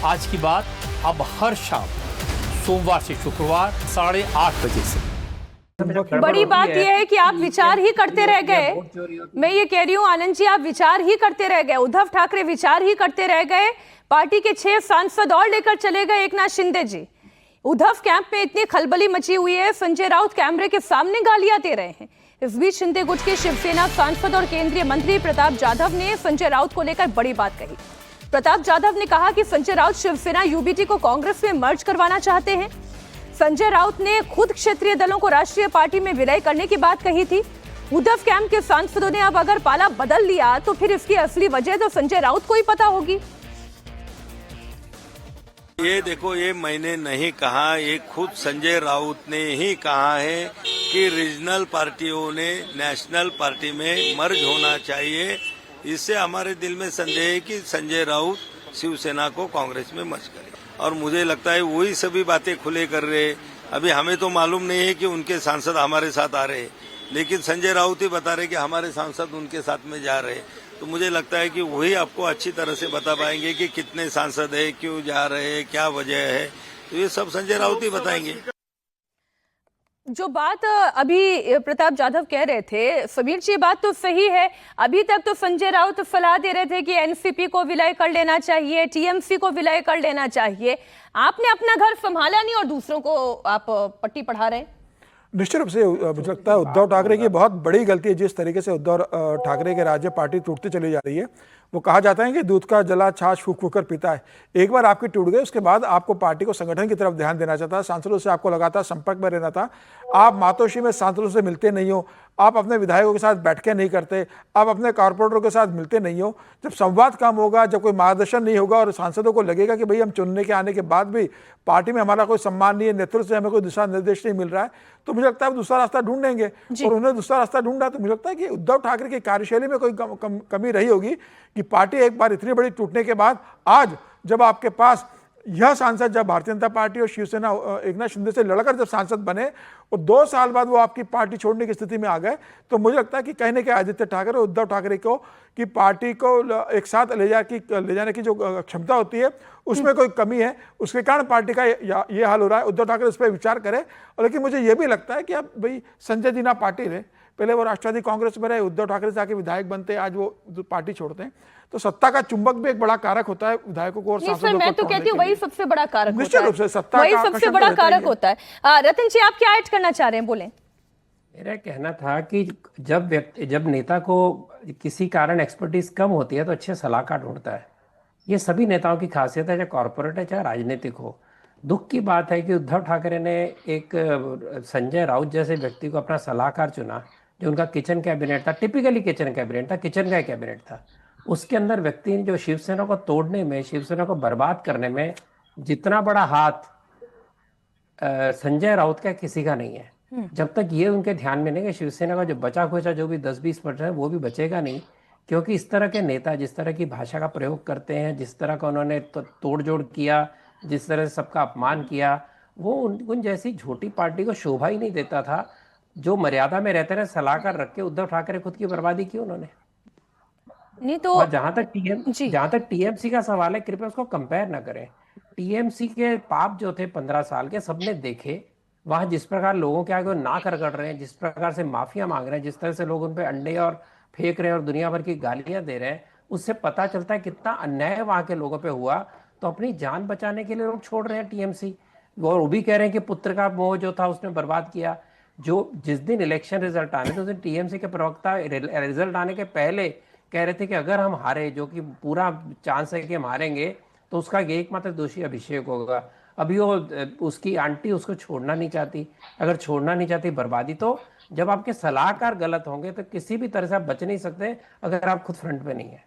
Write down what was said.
आज की बात अब हर शाम सोमवार से शुक्रवार 8:30 बजे से। बड़ी बात यह है कि आप विचार ही करते रह गए। मैं ये कह रही हूँ आनंद जी, आप विचार ही करते रह गए। उद्धव ठाकरे विचार ही करते रह गए। पार्टी के 6 सांसद और लेकर चले गए एकनाथ शिंदे जी। उद्धव कैंप में इतनी खलबली मची हुई है, संजय राउत कैमरे के सामने गालियां दे रहे हैं। इस बीच शिंदे गुट के शिवसेना सांसद और केंद्रीय मंत्री प्रताप जाधव ने संजय राउत को लेकर बड़ी बात कही। प्रताप जाधव ने कहा कि संजय राउत शिवसेना यूबीटी को कांग्रेस में मर्ज करवाना चाहते हैं। संजय राउत ने खुद क्षेत्रीय दलों को राष्ट्रीय पार्टी में विलय करने की बात कही थी। उद्धव कैंप के सांसदों ने अब अगर पाला बदल लिया तो फिर इसकी असली वजह तो संजय राउत को ही पता होगी। ये देखो, ये मैंने नहीं कहा, ये खुद संजय राउत ने ही कहा है कि रीजनल पार्टियों ने नेशनल पार्टी में मर्ज होना चाहिए। इससे हमारे दिल में संदेह है कि संजय राउत शिवसेना को कांग्रेस में मर्ज करे, और मुझे लगता है वही सभी बातें खुले कर रहे। अभी हमें तो मालूम नहीं है कि उनके सांसद हमारे साथ आ रहे, लेकिन संजय राउत ही बता रहे कि हमारे सांसद उनके साथ में जा रहे। तो मुझे लगता है कि वही आपको अच्छी तरह से बता पाएंगे कि कितने सांसद है, क्यों जा रहे हैं, क्या वजह है। तो ये सब संजय राउत ही बताएंगे। जो बात अभी प्रताप जाधव कह रहे थे, समीर जी, बात तो सही है। अभी तक तो संजय राउत सलाह दे रहे थे कि एनसीपी को विलय कर लेना चाहिए, टीएमसी को विलय कर लेना चाहिए। आपने अपना घर संभाला नहीं और दूसरों को आप पट्टी पढ़ा रहे हैं। निश्चित रूप से मुझे लगता है उद्धव ठाकरे की बहुत बड़ी गलती है जिस तरीके से उद्धव ठाकरे के राज्य पार्टी टूटती चली जा रही है। वो कहा जाता है कि दूध का जला छाछ फूक फूक कर पीता है। एक बार आपकी टूट गई, उसके बाद आपको पार्टी को संगठन की तरफ ध्यान देना चाहता है। सांसदों से आपको लगातार संपर्क में रहना था। आप मातोश्री में सांसदों से मिलते नहीं हो, आप अपने विधायकों के साथ बैठकें नहीं करते, आप अपने कॉर्पोरेटरों के साथ मिलते नहीं हो। जब संवाद कम होगा, जब कोई मार्गदर्शन नहीं होगा और सांसदों को लगेगा कि भाई हम चुनने के आने के बाद भी पार्टी में हमारा कोई सम्मान नहीं है, नेतृत्व से हमें कोई दिशा निर्देश नहीं मिल रहा है, तो मुझे लगता है दूसरा रास्ता ढूंढेंगे। और उन्होंने दूसरा रास्ता ढूंढा तो मुझे लगता है कि उद्धव ठाकरे की कार्यशैली में कोई कमी रही होगी कि पार्टी एक बार इतनी बड़ी टूटने के बाद आज जब आपके पास यह सांसद, जब भारतीय जनता पार्टी और शिवसेना एकनाथ शिंदे से लड़कर जब सांसद बने और 2 साल बाद वो आपकी पार्टी छोड़ने की स्थिति में आ गए, तो मुझे लगता है कि कहने के आदित्य ठाकरे और उद्धव ठाकरे को कि पार्टी को एक साथ ले जाने की जो क्षमता होती है उसमें कोई कमी है, उसके कारण पार्टी का ये हाल हो रहा है। उद्धव ठाकरे इस पर विचार करें। और लेकिन मुझे ये भी लगता है कि अब भाई संजय जी ना पार्टी रहे, पहले वो राष्ट्रवादी कांग्रेस में रहे, उद्धव ठाकरे से आके विधायक बनते, आज वो पार्टी छोड़ते हैं, तो सत्ता का चुंबक भी एक बड़ा कारक होता है विधायकों को और सांसदों को। मैं तो कहती हूँ वही सबसे बड़ा कारक होता है। निश्चित रूप से सत्ता वही सबसे बड़ा कारक होता है। रतन जी, आप क्या ऐड करना चाह रहे हैं, बोलें। मेरा कहना था कि जब नेता को किसी कारण एक्सपर्टीज कम होती है तो अच्छे सलाहकार ढूंढता है। ये सभी नेताओं की खासियत है, चाहे कॉर्पोरेट है चाहे राजनीतिक हो। दुख की बात है कि उद्धव ठाकरे ने एक संजय राउत जैसे व्यक्ति को अपना सलाहकार चुना, जो उनका किचन कैबिनेट था, टिपिकली किचन कैबिनेट था, किचन का कैबिनेट था। उसके अंदर व्यक्ति जो शिवसेना को तोड़ने में, शिवसेना को बर्बाद करने में जितना बड़ा हाथ संजय राउत का किसी का नहीं है। जब तक ये उनके ध्यान में नहीं कि शिवसेना का जो बचा खुचा जो भी 10-20% है वो भी बचेगा नहीं, क्योंकि इस तरह के नेता जिस तरह की भाषा का प्रयोग करते हैं, जिस तरह का उन्होंने तोड़ जोड़ किया, जिस तरह से सबका अपमान किया, वो उन जैसी छोटी पार्टी को शोभा ही नहीं देता था। जो मर्यादा में रहते रहे सलाहकार रख के उद्धव ठाकरे खुद की बर्बादी की उन्होंने। नहीं तो और जहां तक टीएमसी का सवाल है, कृपया उसको कंपेयर ना करें। टीएमसी के पाप जो थे 15 साल के, सबने देखे। वहां जिस प्रकार लोगों के आगे नाक रगड़ रहे हैं, जिस प्रकार से माफिया मांग रहे हैं, जिस तरह से लोग उन पे अंडे और फेंक रहे हैं और दुनिया भर की गालियां दे रहे हैं, उससे पता चलता है कितना अन्याय वहां के लोगों पे हुआ। तो अपनी जान बचाने के लिए लोग छोड़ रहे हैं टीएमसी। और वो भी कह रहे हैं कि पुत्र का मोह जो था उसने बर्बाद किया। जो जिस दिन इलेक्शन रिजल्ट आने थे उस दिन टीएमसी के प्रवक्ता रिजल्ट आने के पहले कह रहे थे कि अगर हम हारे, जो कि पूरा चांस है कि हम हारेंगे, तो उसका एकमात्र दोषी अभिषेक होगा। अभी वो उसकी आंटी उसको छोड़ना नहीं चाहती। अगर छोड़ना नहीं चाहती बर्बादी, तो जब आपके सलाहकार गलत होंगे तो किसी भी तरह से आप बच नहीं सकते अगर आप खुद फ्रंट पे नहीं है।